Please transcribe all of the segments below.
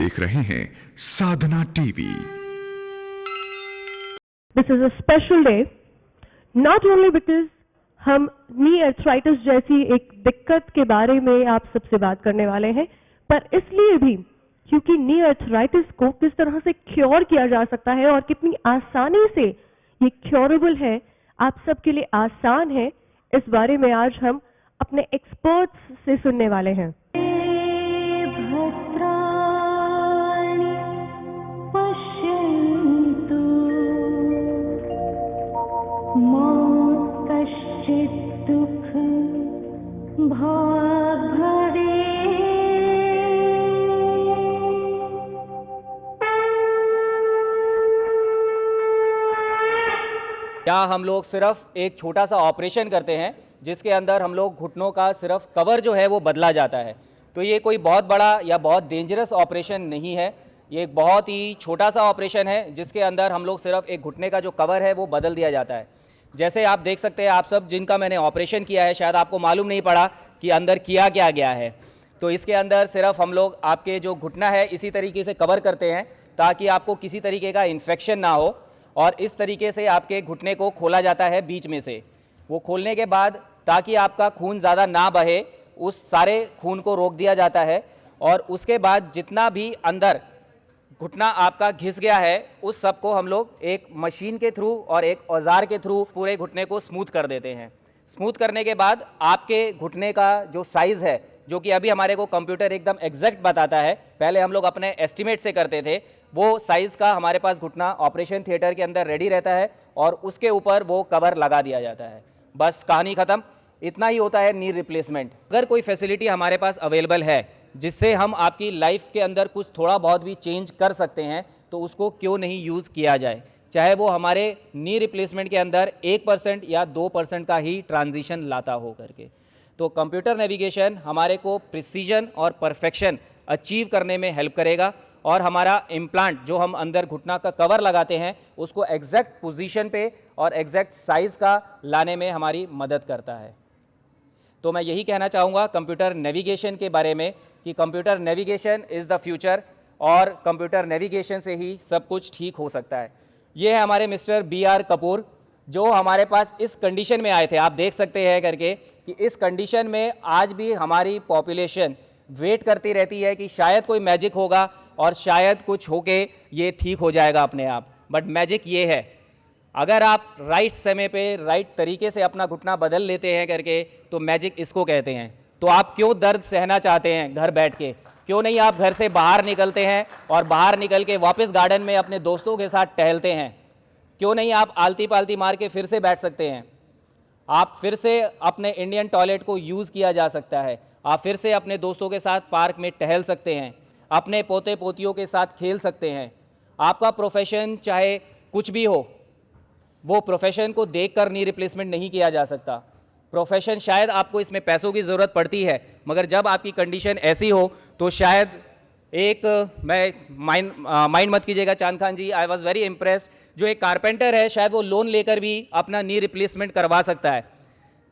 देख रहे हैं साधना TV. This is a special day, not only because हम नी आर्थराइटिस जैसी एक दिक्कत के बारे में आप सबसे बात करने वाले हैं, पर इसलिए भी क्योंकि नी आर्थराइटिस को किस तरह से क्योर किया जा सकता है और कितनी आसानी से ये क्योरेबल है, आप सबके लिए आसान है, इस बारे में आज हम अपने एक्सपर्ट्स से सुनने वाले हैं। क्या हम लोग सिर्फ एक छोटा सा ऑपरेशन करते हैं जिसके अंदर हम लोग घुटनों का सिर्फ कवर जो है वो बदला जाता है। तो ये कोई बहुत बड़ा या बहुत डेंजरस ऑपरेशन नहीं है, ये एक बहुत ही छोटा सा ऑपरेशन है जिसके अंदर हम लोग सिर्फ एक घुटने का जो कवर है वो बदल दिया जाता है। जैसे आप देख सकते हैं, आप सब जिनका मैंने ऑपरेशन किया है, शायद आपको मालूम नहीं पड़ा कि अंदर किया क्या गया है। तो इसके अंदर सिर्फ हम लोग आपके जो घुटना है इसी तरीके से कवर करते हैं ताकि आपको किसी तरीके का इन्फेक्शन ना हो, और इस तरीके से आपके घुटने को खोला जाता है बीच में से। वो खोलने के बाद ताकि आपका खून ज़्यादा ना बहे, उस सारे खून को रोक दिया जाता है, और उसके बाद जितना भी अंदर घुटना आपका घिस गया है उस सब को हम लोग एक मशीन के थ्रू और एक औजार के थ्रू पूरे घुटने को स्मूथ कर देते हैं। स्मूथ करने के बाद आपके घुटने का जो साइज़ है, जो कि अभी हमारे को कंप्यूटर एकदम एग्जैक्ट बताता है, पहले हम लोग अपने एस्टिमेट से करते थे, वो साइज़ का हमारे पास घुटना ऑपरेशन थिएटर के अंदर रेडी रहता है और उसके ऊपर वो कवर लगा दिया जाता है। बस कहानी ख़त्म। इतना ही होता है नी रिप्लेसमेंट। अगर कोई फैसिलिटी हमारे पास अवेलेबल है जिससे हम आपकी लाइफ के अंदर कुछ थोड़ा बहुत भी चेंज कर सकते हैं, तो उसको क्यों नहीं यूज़ किया जाए, चाहे वो हमारे नी रिप्लेसमेंट के अंदर 1% या 2% का ही ट्रांजिशन लाता हो करके। तो कंप्यूटर नेविगेशन हमारे को प्रिसीजन और परफेक्शन अचीव करने में हेल्प करेगा, और हमारा इम्प्लांट जो हम अंदर घुटना का कवर लगाते हैं उसको एग्जैक्ट पोजीशन पे और एग्जैक्ट साइज़ का लाने में हमारी मदद करता है। तो मैं यही कहना चाहूँगा कंप्यूटर नेविगेशन के बारे में कि computer navigation is the future, और कंप्यूटर नेविगेशन से ही सब कुछ ठीक हो सकता है। ये है हमारे मिस्टर BR कपूर, जो हमारे पास इस कंडीशन में आए थे। आप देख सकते हैं करके कि इस कंडीशन में आज भी हमारी पॉपुलेशन वेट करती रहती है कि शायद कोई मैजिक होगा और शायद कुछ होके ये ठीक हो जाएगा अपने आप। बट मैजिक ये है, अगर आप राइट समय पे राइट तरीके से अपना घुटना बदल लेते हैं करके, तो मैजिक इसको कहते हैं। तो आप क्यों दर्द सहना चाहते हैं घर बैठ के? क्यों नहीं आप घर से बाहर निकलते हैं और बाहर निकल के वापस गार्डन में अपने दोस्तों के साथ टहलते हैं? क्यों नहीं आप आलती पालती मार के फिर से बैठ सकते हैं? आप फिर से अपने इंडियन टॉयलेट को यूज़ किया जा सकता है। आप फिर से अपने दोस्तों के साथ पार्क में टहल सकते हैं, अपने पोते पोतियों के साथ खेल सकते हैं। आपका प्रोफेशन चाहे कुछ भी हो, वो प्रोफेशन को देखकर नी रिप्लेसमेंट नहीं किया जा सकता। प्रोफेशन शायद आपको इसमें पैसों की ज़रूरत पड़ती है, मगर जब आपकी कंडीशन ऐसी हो तो शायद मैं माइंड मत कीजिएगा चांद खान जी, आई वॉज वेरी इम्प्रेस्ड, जो एक कारपेंटर है शायद वो लोन लेकर भी अपना नी रिप्लेसमेंट करवा सकता है,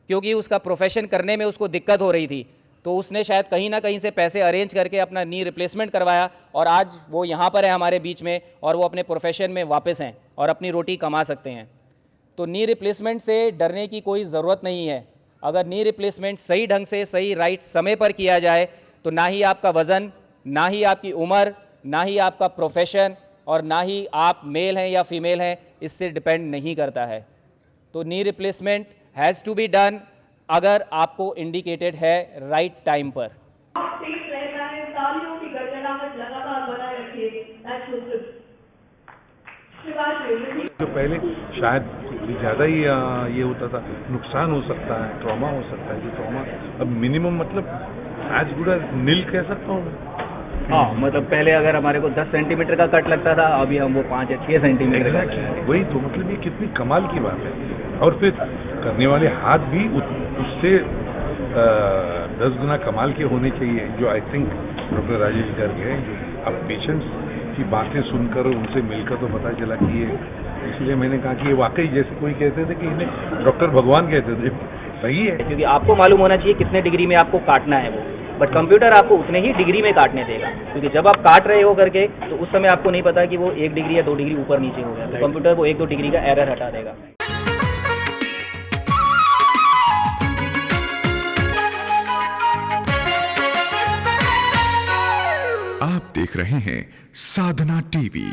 क्योंकि उसका प्रोफेशन करने में उसको दिक्कत हो रही थी। तो उसने शायद कहीं ना कहीं से पैसे अरेंज करके अपना नी रिप्लेसमेंट करवाया, और आज वो यहाँ पर है हमारे बीच में, और वो अपने प्रोफेशन में वापस हैं और अपनी रोटी कमा सकते हैं। तो नी रिप्लेसमेंट से डरने की कोई ज़रूरत नहीं है। अगर नी रिप्लेसमेंट सही ढंग से सही राइट समय पर किया जाए तो ना ही आपका वज़न, ना ही आपकी उम्र, ना ही आपका प्रोफेशन, और ना ही आप मेल हैं या फीमेल हैं, इससे डिपेंड नहीं करता है। तो knee replacement has to be done अगर आपको इंडिकेटेड है राइट टाइम पर। तो पहले शायद ज़्यादा ही ये होता था, नुकसान हो सकता है, ट्रॉमा हो सकता है। जो ट्रॉमा अब मिनिमम मतलब एज गुड एज नील कह सकता हूँ। हाँ, मतलब पहले अगर हमारे को 10 सेंटीमीटर का कट लगता था, अभी हम वो 5 या 6 सेंटीमीटर का। वही तो मतलब ये कितनी कमाल की बात है। और फिर करने वाले हाथ भी उससे 10 गुना कमाल के होने चाहिए, जो I think doctor Rajesh Garg है। अब पेशेंट्स की बातें सुनकर उनसे मिलकर तो पता चला कि ये, इसलिए मैंने कहा कि ये वाकई जैसे कोई कहते थे कि इन्हें डॉक्टर भगवान कहते थे, सही है। क्योंकि आपको मालूम होना चाहिए कितने डिग्री में आपको काटना है वो। बट कंप्यूटर आपको उतने ही डिग्री में काटने देगा, क्योंकि जब आप काट रहे हो करके तो उस समय आपको नहीं पता कि वो 1 डिग्री या 2 डिग्री ऊपर नीचे हो गया, तो कंप्यूटर वो 1-2 डिग्री का एरर हटा देगा। आप देख रहे हैं साधना टीवी।